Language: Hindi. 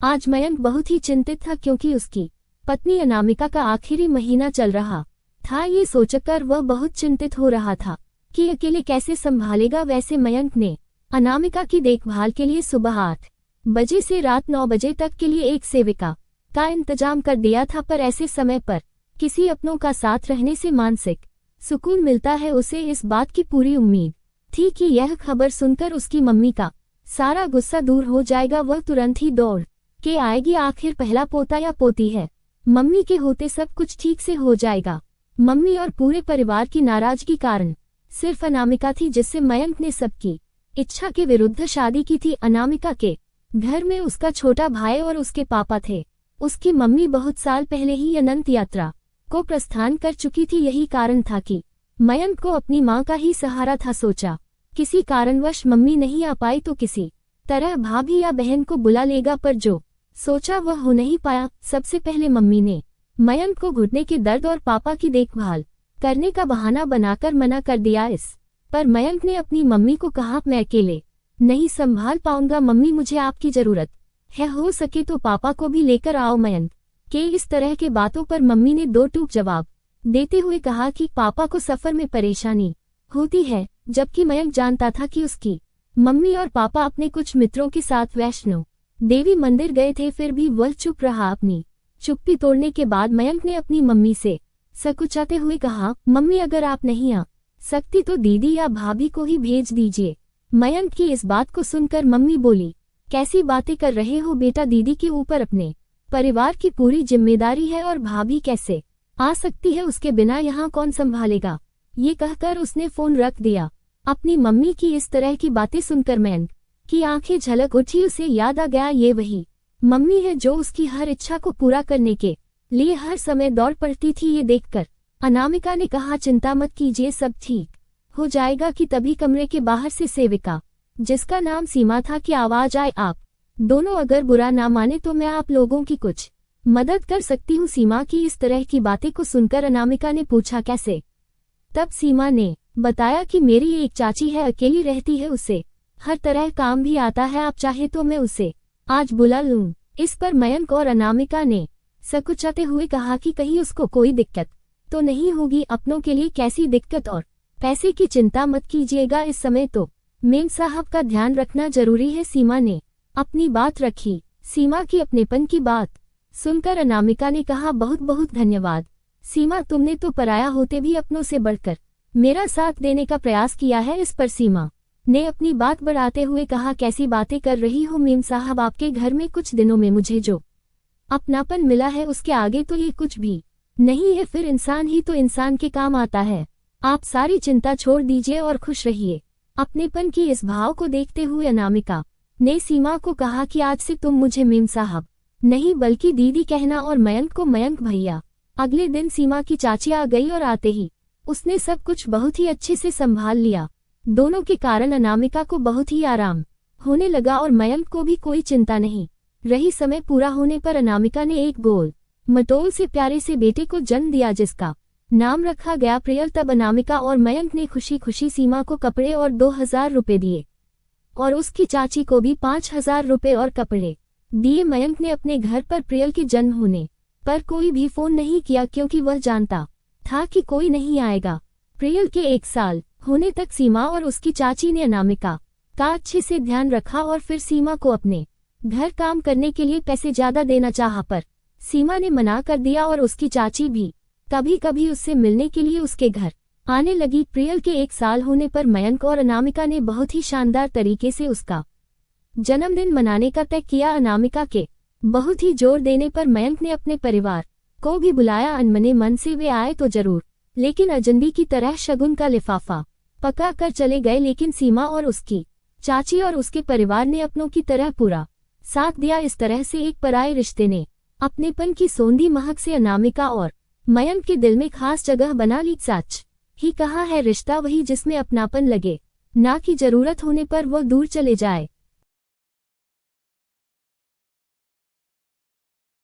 आज मयंक बहुत ही चिंतित था क्योंकि उसकी पत्नी अनामिका का आखिरी महीना चल रहा था। ये सोचकर वह बहुत चिंतित हो रहा था कि अकेले कैसे संभालेगा। वैसे मयंक ने अनामिका की देखभाल के लिए सुबह 8 बजे से रात 9 बजे तक के लिए एक सेविका का इंतजाम कर दिया था। पर ऐसे समय पर किसी अपनों का साथ रहने से मानसिक सुकून मिलता है। उसे इस बात की पूरी उम्मीद थी कि यह खबर सुनकर उसकी मम्मी का सारा गुस्सा दूर हो जाएगा। वह तुरंत ही दौड़ के आएगी, आखिर पहला पोता या पोती है, मम्मी के होते सब कुछ ठीक से हो जाएगा। मम्मी और पूरे परिवार की नाराजगी कारण सिर्फ अनामिका थी जिससे मयंक ने सबकी इच्छा के विरुद्ध शादी की थी। अनामिका के घर में उसका छोटा भाई और उसके पापा थे। उसकी मम्मी बहुत साल पहले ही अनंत यात्रा को प्रस्थान कर चुकी थी। यही कारण था कि मयंक को अपनी मां का ही सहारा था। सोचा किसी कारणवश मम्मी नहीं आ पाई तो किसी तरह भाभी या बहन को बुला लेगा, पर जो सोचा वह हो नहीं पाया। सबसे पहले मम्मी ने मयंक को घुटने के दर्द और पापा की देखभाल करने का बहाना बनाकर मना कर दिया। इस पर मयंक ने अपनी मम्मी को कहा, मैं अकेले नहीं संभाल पाऊंगा मम्मी, मुझे आपकी जरूरत है, हो सके तो पापा को भी लेकर आओ। मयंक के इस तरह के बातों पर मम्मी ने दो टूक जवाब देते हुए कहा कि पापा को सफर में परेशानी होती है, जबकि मयंक जानता था कि उसकी मम्मी और पापा अपने कुछ मित्रों के साथ वैष्णो देवी मंदिर गए थे। फिर भी वह चुप रहा। अपनी चुप्पी तोड़ने के बाद मयंक ने अपनी मम्मी से सकुचाते हुए कहा, मम्मी अगर आप नहीं आ सकती तो दीदी या भाभी को ही भेज दीजिए। मयंक की इस बात को सुनकर मम्मी बोली, कैसी बातें कर रहे हो बेटा, दीदी के ऊपर अपने परिवार की पूरी जिम्मेदारी है और भाभी कैसे आ सकती है, उसके बिना यहाँ कौन संभालेगा। ये कहकर उसने फोन रख दिया। अपनी मम्मी की इस तरह की बातें सुनकर मयंक की आंखें झलक उठी। उसे याद आ गया ये वही मम्मी है जो उसकी हर इच्छा को पूरा करने के लिए हर समय दौड़ पड़ती थी। ये देखकर अनामिका ने कहा, चिंता मत कीजिए, सब ठीक हो जाएगा। कि तभी कमरे के बाहर से सेविका, जिसका नाम सीमा था, की आवाज आए, आप दोनों अगर बुरा ना माने तो मैं आप लोगों की कुछ मदद कर सकती हूँ। सीमा की इस तरह की बातें को सुनकर अनामिका ने पूछा, कैसे? तब सीमा ने बताया कि मेरी एक चाची है, अकेली रहती है, उसे हर तरह काम भी आता है, आप चाहे तो मैं उसे आज बुला लूं। इस पर मयंक और अनामिका ने सकुचाते हुए कहा कि कहीं उसको कोई दिक्कत तो नहीं होगी। अपनों के लिए कैसी दिक्कत, और पैसे की चिंता मत कीजिएगा, इस समय तो मेम साहब का ध्यान रखना जरूरी है। सीमा ने अपनी बात रखी। सीमा की अपनेपन की बात सुनकर अनामिका ने कहा, बहुत बहुत धन्यवाद सीमा, तुमने तो पराया होते भी अपनों से बढ़कर मेरा साथ देने का प्रयास किया है। इस पर सीमा ने अपनी बात बढ़ाते हुए कहा, कैसी बातें कर रही हो मेम साहब, आपके घर में कुछ दिनों में मुझे जो अपनापन मिला है उसके आगे तो ये कुछ भी नहीं है। फिर इंसान ही तो इंसान के काम आता है। आप सारी चिंता छोड़ दीजिए और खुश रहिए। अपनेपन की इस भाव को देखते हुए अनामिका ने सीमा को कहा कि आज से तुम मुझे मेम साहब नहीं बल्कि दीदी कहना, और मयंक को मयंक भैया। अगले दिन सीमा की चाची आ गई और आते ही उसने सब कुछ बहुत ही अच्छे से संभाल लिया। दोनों के कारण अनामिका को बहुत ही आराम होने लगा और मयंक को भी कोई चिंता नहीं रही। समय पूरा होने पर अनामिका ने एक गोल मटोल से प्यारे से बेटे को जन्म दिया, जिसका नाम रखा गया प्रियल। तब अनामिका और मयंक ने खुशी खुशी सीमा को कपड़े और 2000 रुपए दिए और उसकी चाची को भी 5000 रुपए और कपड़े दिए। मयंक ने अपने घर पर प्रियल के जन्म होने पर कोई भी फोन नहीं किया, क्योंकि वह जानता था कि कोई नहीं आएगा। प्रियल के 1 साल होने तक सीमा और उसकी चाची ने अनामिका का अच्छे से ध्यान रखा और फिर सीमा को अपने घर काम करने के लिए पैसे ज्यादा देना चाहा, पर सीमा ने मना कर दिया और उसकी चाची भी कभी कभी उससे मिलने के लिए उसके घर आने लगी। प्रियल के 1 साल होने पर मयंक और अनामिका ने बहुत ही शानदार तरीके से उसका जन्मदिन मनाने का तय किया। अनामिका के बहुत ही जोर देने पर मयंक ने अपने परिवार को भी बुलाया। अनमने मन से वे आए तो जरूर, लेकिन अजनबी की तरह शगुन का लिफाफा पका कर चले गए। लेकिन सीमा और उसकी चाची और उसके परिवार ने अपनों की तरह पूरा साथ दिया। इस तरह से एक पराये रिश्ते ने अपनेपन की सौंधी महक से अनामिका और मयंक के दिल में खास जगह बना ली। सच ही कहा है, रिश्ता वही जिसमें अपनापन लगे, ना कि जरूरत होने पर वह दूर चले जाए।